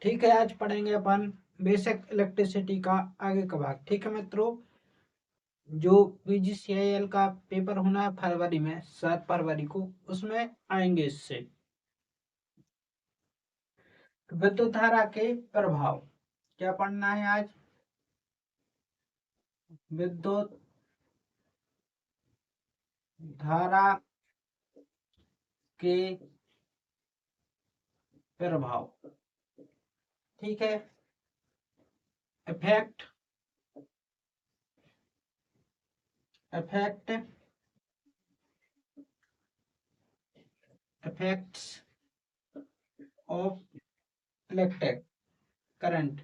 ठीक है, आज पढ़ेंगे अपन बेसिक इलेक्ट्रिसिटी का आगे का भाग। ठीक है मित्रों, जो पीजीसीआईएल का पेपर होना है फरवरी में, 7 फरवरी को, उसमें आएंगे इससे। तो विद्युत धारा के प्रभाव क्या पढ़ना है आज? विद्युत धारा के प्रभाव। ठीक है। Effect effect effects of electric current.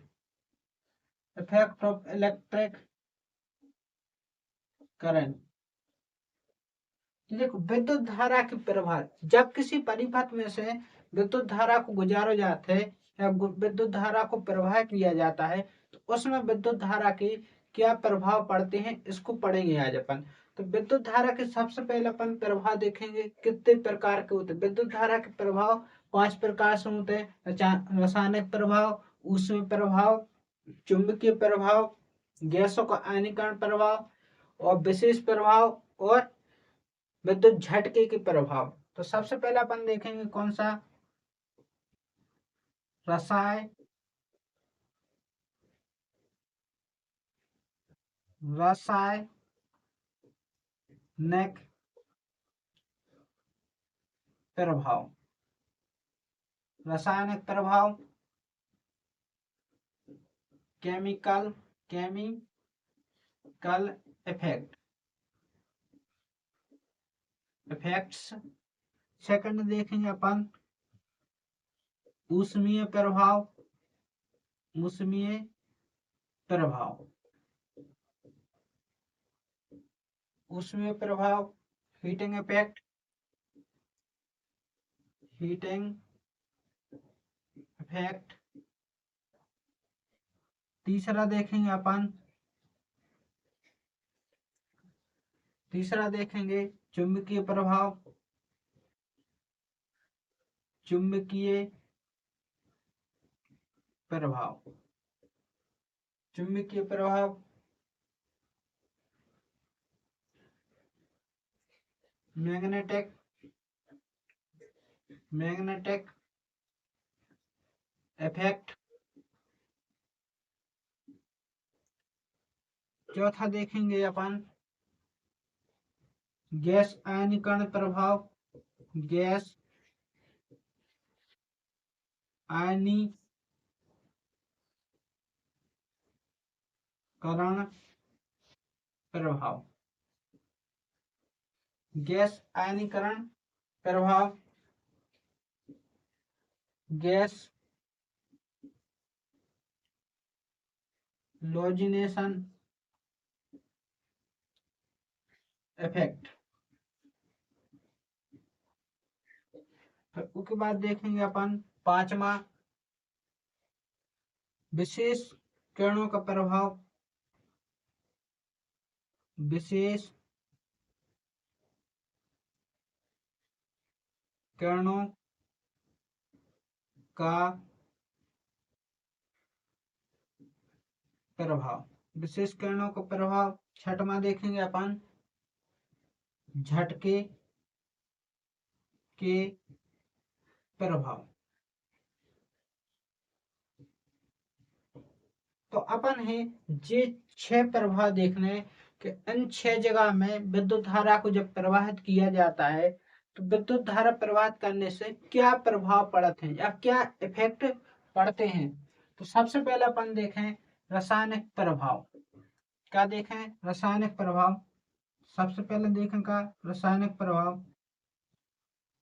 Effect of electric current. देखो, विद्युत धारा के प्रभाव जब किसी परिपथ में से विद्युत धारा को गुजारा जाता है या विद्युत धारा को प्रवाह किया जाता है, तो उसमें विद्युत धारा के क्या प्रभाव पड़ते हैं, इसको पढ़ेंगे आज अपन। तो विद्युत धारा के सबसे पहले अपन प्रभाव देखेंगे कितने प्रकार के होते हैं। विद्युत धारा के प्रभाव 5 प्रकार से होते हैं: रासायनिक प्रभाव, ऊष्मीय प्रभाव, चुंबकीय प्रभाव, गैसों का आयनीकरण प्रभाव और विशेष प्रभाव और विद्युत झटके के प्रभाव। तो सबसे पहले अपन देखेंगे कौन सा? रसायनिक रसायनिक प्रभाव। रासायनिक प्रभाव, केमिकल केमिकल इफेक्ट्स। सेकंड देखेंगे अपन ऊष्मीय प्रभाव। ऊष्मीय प्रभाव ऊष्मीय प्रभाव, हीटिंग इफेक्ट। Heating effect. तीसरा देखेंगे अपन चुंबकीय प्रभाव। चुंबकीय प्रभाव चुंबकीय प्रभाव मैग्नेटिक इफेक्ट। चौथा देखेंगे अपन गैस आयनीकरण प्रभाव। गैस आयनीकरण प्रभाव। गैस आयनीकरण प्रभाव, गैस लोजिनेशन इफेक्ट। फिर उसके बाद देखेंगे अपन पांचवा विशेष किरणों का प्रभाव। विशेष किरणों का प्रभाव। विशेष किरणों का प्रभाव। छठवां देखेंगे अपन झटके के प्रभाव। तो अपन है ये 6 प्रभाव देखने कि इन 6 जगह में विद्युत धारा को जब प्रवाहित किया जाता है तो विद्युत धारा प्रवाहित करने से क्या प्रभाव पड़ते हैं या क्या इफेक्ट पड़ते हैं। तो सबसे पहले अपन देखें रासायनिक प्रभाव। क्या देखें? रासायनिक प्रभाव। सबसे पहले देखें का रासायनिक प्रभाव।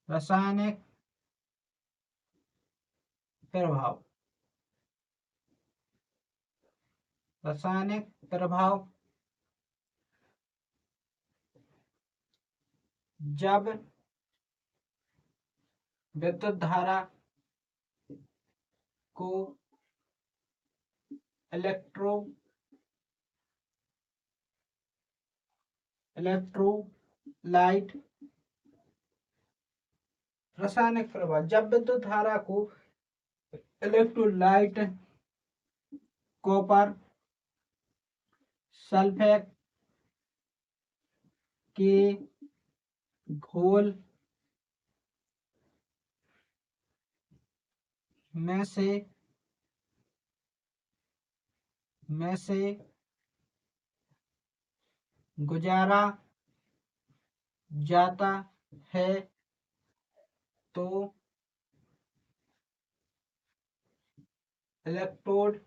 रासायनिक प्रभाव रासायनिक प्रभाव जब विद्युत धारा को इलेक्ट्रोलाइट रासायनिक प्रभाव जब विद्युत धारा को इलेक्ट्रोलाइट कॉपर सल्फेट के घोल में से गुजारा जाता है तो इलेक्ट्रोड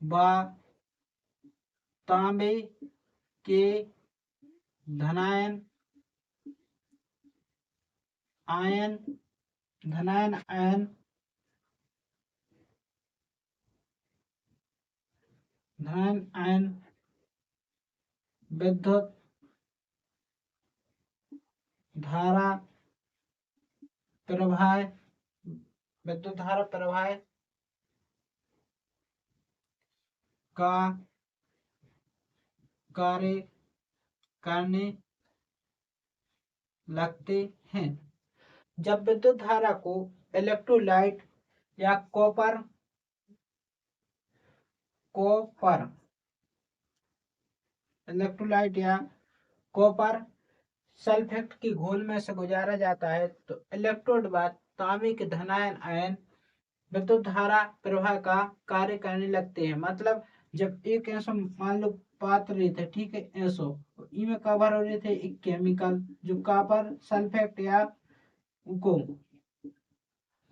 व तांबे के धनायन आयन विद्युत धारा प्रवाह का कार्य करने लगते हैं। जब विद्युत धारा को इलेक्ट्रोलाइट या कॉपर सल्फेट की घोल में से गुजारा जाता है तो इलेक्ट्रोड व तांबे के धनायन आयन विद्युत धारा प्रवाह का कार्य करने लगते हैं। मतलब जब एक ऐसा मान लो पात्र रहे थे, ठीक है, ऐसो इनमें कवर हो रहे थे एक केमिकल जो कॉपर सल्फेट या को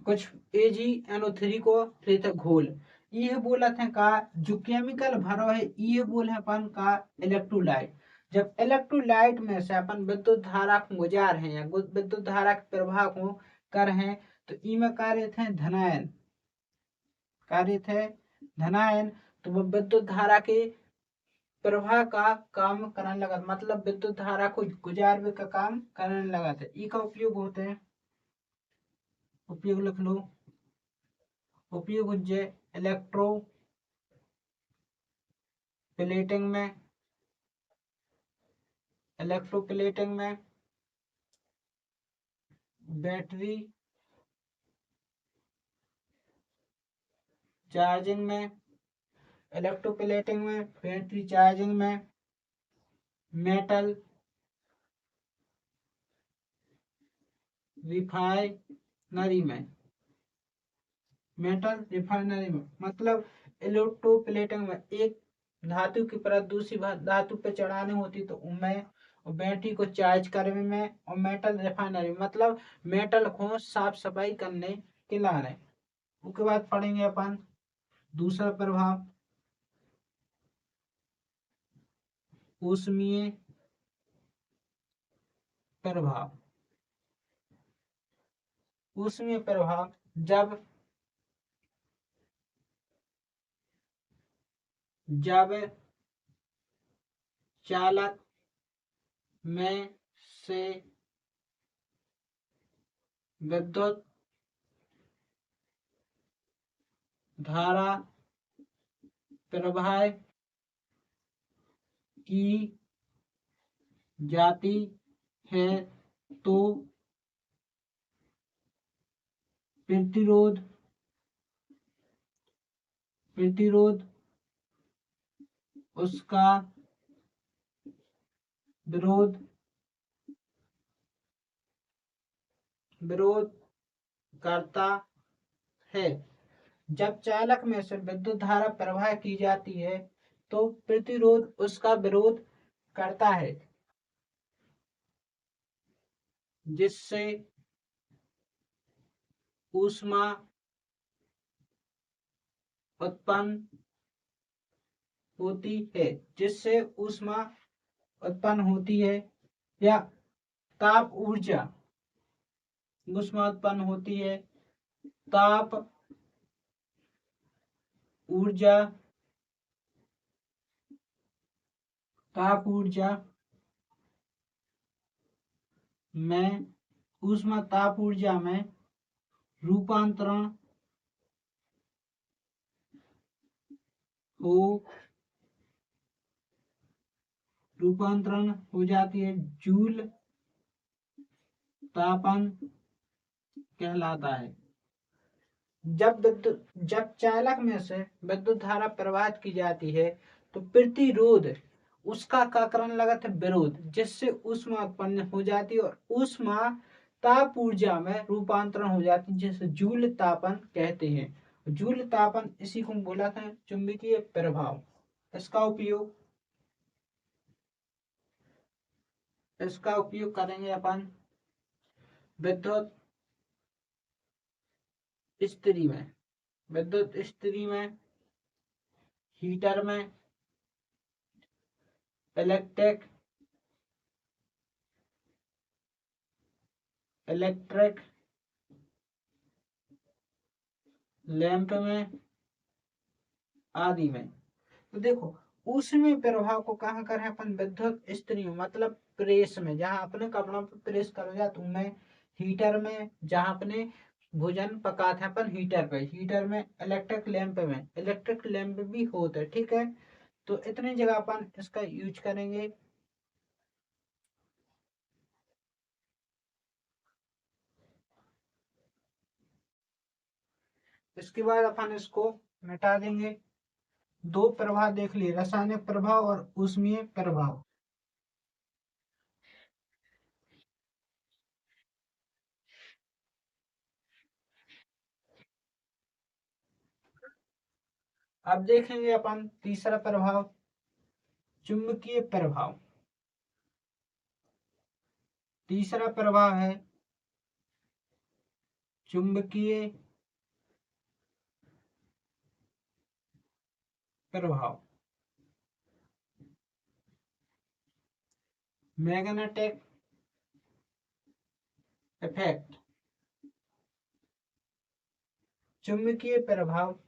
कुछ AgNO3 को रहता घोल, ये बोला था का जो केमिकल भरो है ये बोल है अपन का इलेक्ट्रोलाइट। जब इलेक्ट्रोलाइट में से अपन विद्युत धारा को गुजार हैं या विद्युत धारा के प्रवाह को कर हैं तो इनमें कार्य थे धनायन तो वो विद्युत धारा के प्रवाह का काम करने लगा, मतलब विद्युत धारा को गुजारने का काम करने लगा था। ई का उपयोग होते हैं, उपयोग लिख लो, उपयोग इलेक्ट्रो प्लेटिंग में बैटरी चार्जिंग में बैटरी चार्जिंग में मेटल रिफाइनरी में मतलब इलेक्ट्रोप्लेटिंग में एक धातु की परत दूसरी धातु पे चढ़ानी होती तो उनमें और बैटरी को चार्ज करने में और मेटल रिफाइनरी मतलब मेटल को साफ सफाई करने के लिए। उसके बाद पढ़ेंगे अपन दूसरा प्रभाव ऊष्मीय प्रभाव। जब चालक में से विद्युत धारा प्रवाह की जाती है तो प्रतिरोध उसका विरोध करता है। जब चालक में से विद्युत धारा प्रवाह की जाती है तो प्रतिरोध उसका विरोध करता है, जिससे ऊष्मा उत्पन्न होती है या ताप ऊर्जा उत्पन्न होती है। ताप ऊर्जा में ऊष्मा ताप ऊर्जा में रूपांतरण हो जाती है। जूल तापन कहलाता है। जब चालक में से विद्युत धारा प्रवाहित की जाती है तो प्रतिरोध उसका का कारण लगता है विरोध, जिससे ऊष्मा उत्पन्न हो जाती है और ऊष्मा ताप ऊर्जा में रूपांतरण हो जाती है, जिसे जूल तापन कहते हैं। जूल तापन इसी को बोला था चुंबकीय प्रभाव। इसका उपयोग करेंगे अपन विद्युत इस्त्री में, हीटर में, इलेक्ट्रिक लैंप में आदि में। तो देखो ऊष्मीय प्रभाव को कहाँ करें अपन विद्युत इस्त्री में, मतलब प्रेस में, जहां अपने कपड़ों पर प्रेस करो जाते उनमें, हीटर में जहां अपने भोजन पकाते हैं अपन हीटर में, इलेक्ट्रिक लैंप भी होते हैं। ठीक है, तो इतनी जगह अपन इसका यूज करेंगे। इसके बाद अपन इसको मिटा देंगे। दो प्रभाव देख लिए, रासायनिक प्रभाव और ऊष्मीय प्रभाव। अब देखेंगे अपन तीसरा प्रभाव, चुंबकीय प्रभाव। तीसरा प्रभाव है चुंबकीय प्रभाव, मैग्नेटिक इफेक्ट। चुंबकीय प्रभाव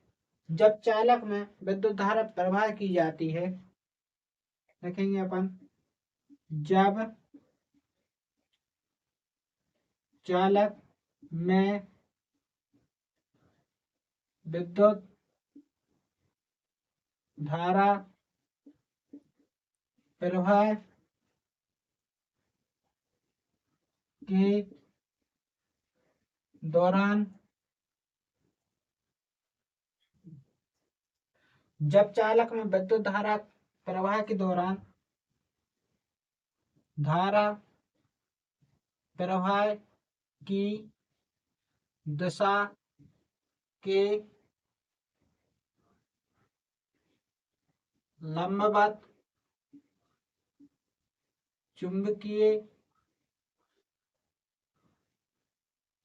जब चालक में विद्युत धारा प्रवाह की जाती है, देखेंगे अपन, जब चालक में विद्युत धारा प्रवाह के दौरान, जब चालक में विद्युत धारा प्रवाह के दौरान धारा प्रवाह की दिशा के लंबवत चुंबकीय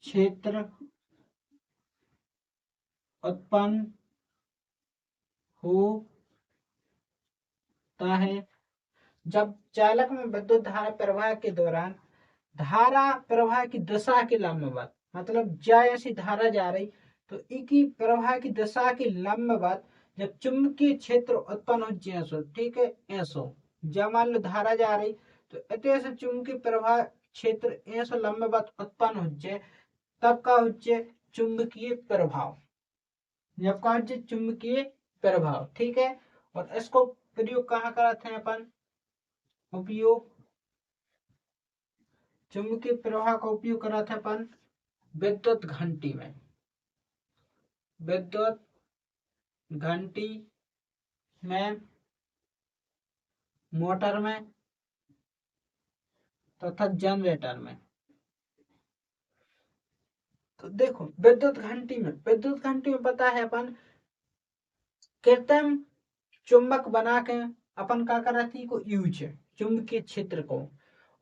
क्षेत्र उत्पन्न होता है। जब चालक में विद्युत धारा प्रवाह के दौरान धारा प्रवाह की दिशा के लंबवत, मतलब जैसी धारा जा रही तो इनकी प्रवाह की दिशा के लंबवत जब चुंबकीय क्षेत्र उत्पन्न हो जैसो, ठीक है, ऐसो जब मान लो धारा जा रही तो इतने से चुंबकीय प्रवाह क्षेत्र ऐसो लंबवत उत्पन्न हो जाए, तब का हो जाए चुंबकीय प्रभाव। जब का हो जाए चुंबकीय प्रभाव, ठीक है। और इसको प्रयोग कहाँ कराते हैं अपन, उपयोग चुंबकीय प्रवाह का उपयोग करा था अपन विद्युत घंटी में, विद्युत घंटी में, मोटर में तथा जनरेटर में। तो देखो विद्युत घंटी में पता है अपन कृत्रिम चुंबक बना के अपन का कर रही को यूज है चुंबकीय क्षेत्र को।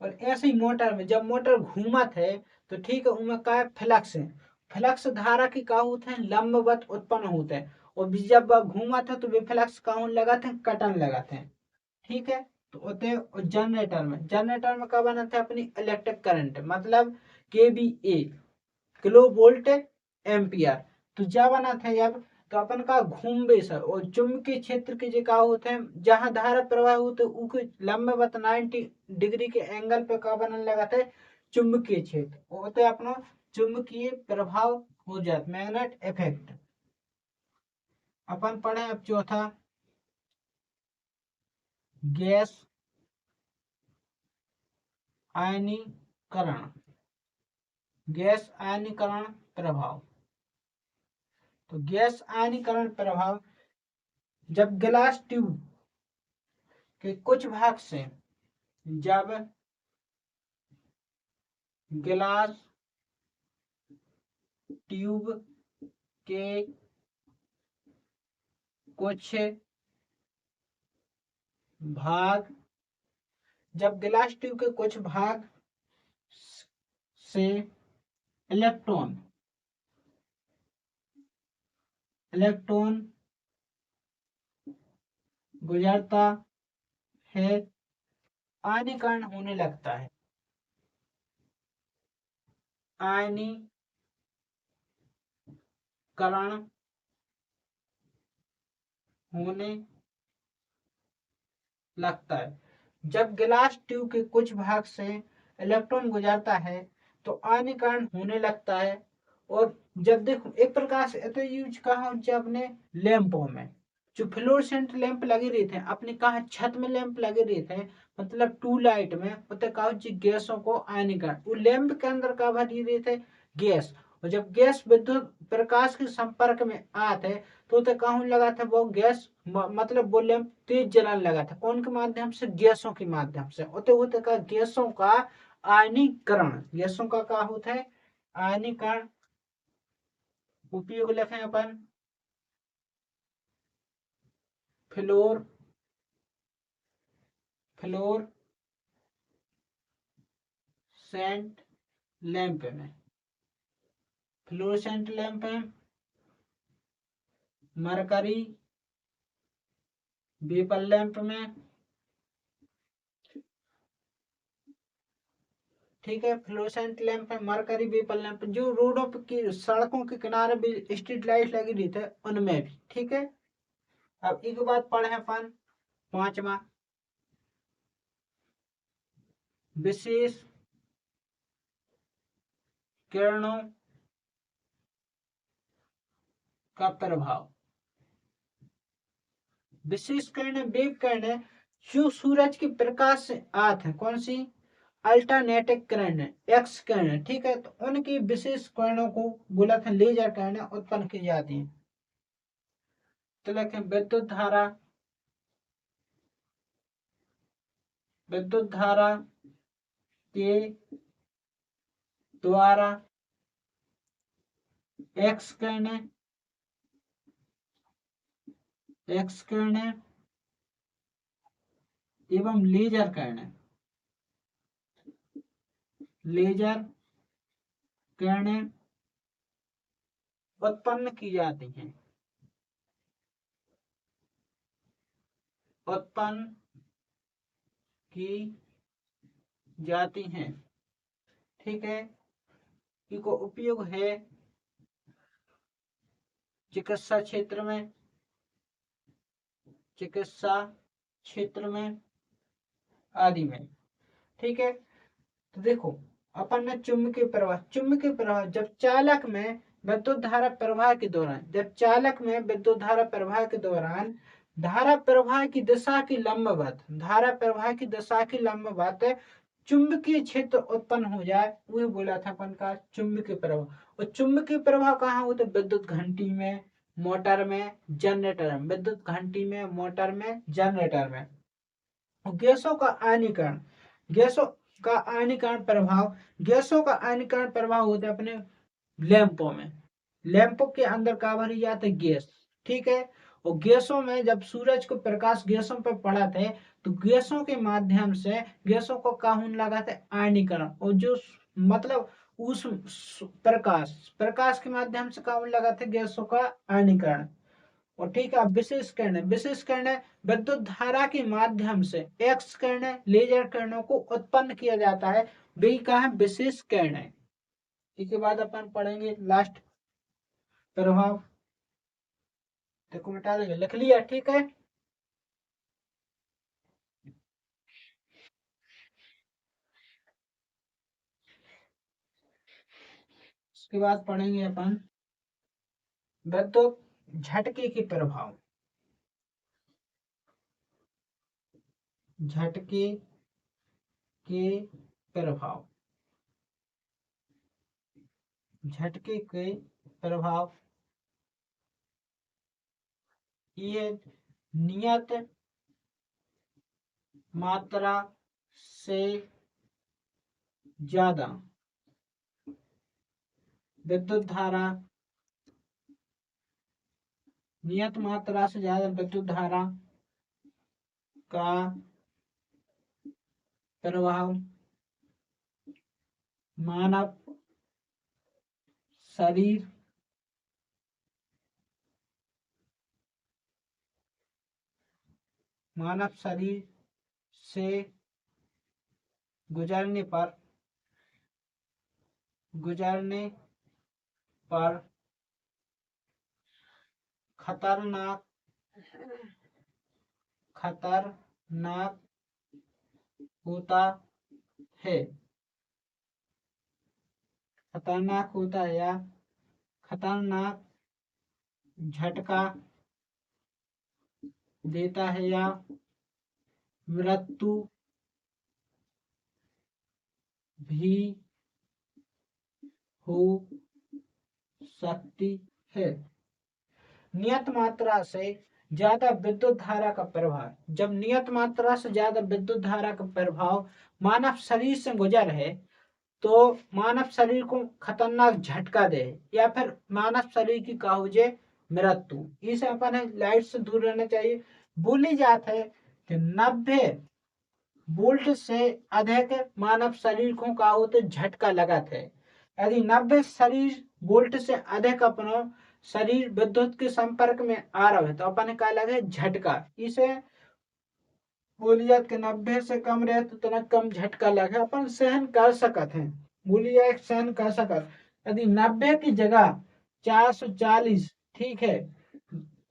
और ऐसे ही मोटर में जब मोटर घूमत है तो ठीक है, उनमें का फ्लक्स है, फ्लक्स धारा की का होते हैं लंबवत उत्पन्न होते हैं, और जब वह घूमत है तो वे फ्लक्स का लगाते हैं, कटन लगाते हैं, ठीक है। तो होते हैं जनरेटर में क्या बनाते हैं अपनी इलेक्ट्रिक करंट, मतलब केवीए, किलो वोल्ट एम्पियर। तो जब बनाते हैं जब, तो अपन का घूमबे सर और चुंबकीय क्षेत्र के जो का होते हैं जहां धारा प्रवाह होते हैं उके लंबवत 90 डिग्री के एंगल पे का बनने लगा था चुंबकीय क्षेत्र, होते अपना चुंबकीय प्रभाव हो जाता, मैग्नेट इफेक्ट। अपन पढ़े अब चौथा, गैस आयनीकरण। गैस आयनीकरण प्रभाव। तो गैस आयनीकरण प्रभाव, जब गिलास ट्यूब के कुछ भाग से, जब गिलास ट्यूब के कुछ भाग, जब गिलास ट्यूब के कुछ भाग से इलेक्ट्रॉन इलेक्ट्रॉन गुजरता है, आयनीकरण होने लगता है। आयनीकरण होने लगता है। जब गिलास ट्यूब के कुछ भाग से इलेक्ट्रॉन गुजरता है तो आयनीकरण होने लगता है। और जब देखो एक प्रकार से तो यूज कहा अपने लैंपों में, जो फ्लोरोसेंट लैंप लगे रहे थे अपने, कहा छत में लैंप लगे रहे थे, मतलब टू लाइट में, होते कहा गैसों को आयनीकरण, वो लैंप के अंदर का भर रहे थे गैस। और जब गैस विद्युत प्रकाश के संपर्क में आते तो कहूँ लगा था वो गैस, मतलब वो लैंप तेज जलाने लगा था। कौन के माध्यम से? गैसों के माध्यम से। होते होते का गैसों का आयनीकरण, गैसों का क्या होता है? आयनीकरण। उपयोग लिखें अपन, फ्लोर फ्लोर सेंट लैंप में, फ्लोरोसेंट लैंप में मरकरी वेपर लैंप में, ठीक है, फ्लोरोसेंट लैंप है, मरकरी वेपर लैंप, जो रोडों की सड़कों के किनारे भी स्ट्रीट लाइट लगी रही थे उनमें भी। ठीक है, अब एक बात पढ़े अपन, पांचवा, विशेष किरणों का प्रभाव। विशेष किरण वेव किरण जो सूरज के प्रकाश से आते हैं, कौन सी? अल्टरनेटिव किरण, एक्स किरण। ठीक है, तो उनकी विशेष किरणों को बोला था लेजर किरण उत्पन्न की जाती है। तो लिखें विद्युत धारा के द्वारा एक्स किरणें एवं लेजर किरणें उत्पन्न की जाती हैं, उत्पन्न की जाती हैं। ठीक है, इनको उपयोग है चिकित्सा क्षेत्र में, चिकित्सा क्षेत्र में आदि में। ठीक है, तो देखो अपन ने चुंबकीय प्रवाह, जब चालक में विद्युत धारा प्रवाह के दौरान, धारा प्रवाह की दिशा की लंबवत चुंबकीय क्षेत्र उत्पन्न हो जाए, वही बोला था अपन का चुंबकीय प्रवाह। और चुंबकीय प्रवाह कहाँ होता है? विद्युत घंटी में, मोटर में, जनरेटर में, विद्युत घंटी में, मोटर में, जनरेटर में। गैसों का आयनीकरण, गैसों गैसों का आयनीकरण प्रभाव होता है अपने लैंपों में। लैंपों के अंदर का भरी जाता है गैस। ठीक है, और गैसों में जब सूरज को प्रकाश गैसों पर पड़ा था तो गैसों के माध्यम से गैसों को काहून लगा था आयनीकरण। और जो मतलब उस प्रकाश के माध्यम से काहून लगा था गैसों का आयनीकरण। और ठीक है, विशेष किरणें विद्युत धारा के माध्यम से एक्स किरणें, लेजर किरणों को उत्पन्न किया जाता है, वे कहा है विशेष किरणें। इसके बाद अपन पढ़ेंगे लास्ट प्रभाव, देखो मिटा देंगे, लिख लिया? ठीक है, उसके बाद पढ़ेंगे अपन विद्युत झटके के प्रभाव। झटके के प्रभाव, झटके के प्रभाव ये नियत मात्रा से ज्यादा विद्युत धारा, नियत मात्रा से ज्यादा विद्युत धारा का प्रभाव मानव शरीर से गुजरने पर खतरनाक होता है, या खतरनाक झटका देता है, या मृत्यु भी हो सकती है। नियत मात्रा से ज्यादा विद्युत धारा का प्रभाव, जब नियत मात्रा से ज्यादा विद्युत धारा का प्रभाव मानव शरीर से गुजर है तो मानव शरीर को खतरनाक झटका दे या फिर मानव शरीर की का हो जाए मृत्यु, इसे अपन लाइट से दूर रहना चाहिए। बोली जात है कि 90 वोल्ट से अधिक मानव शरीर को का होते झटका लगत है। यदि 90 शरीर वोल्ट से अधिक अपना शरीर विद्युत के संपर्क में आ रहा है तो अपन का लगे झटका, इसे बोली जात के 90 से कम रहे तो इतना कम झटका लगे अपन सहन कर सकत है, बोली जाए सहन कर सकत। यदि 90 की जगह 440 ठीक है,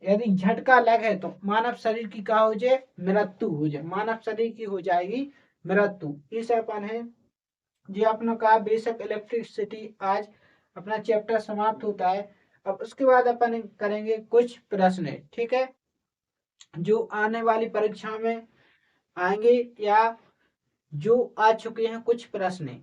यदि झटका लगे तो मानव शरीर की क्या हो जाए मृत्यु हो जाए, मानव शरीर की हो जाएगी मृत्यु। इसे अपन है जो अपना का बेसिक इलेक्ट्रिसिटी आज अपना चैप्टर समाप्त होता है। अब उसके बाद अपन करेंगे कुछ प्रश्न, ठीक है, जो आने वाली परीक्षा में आएंगे या जो आ चुके हैं कुछ प्रश्न।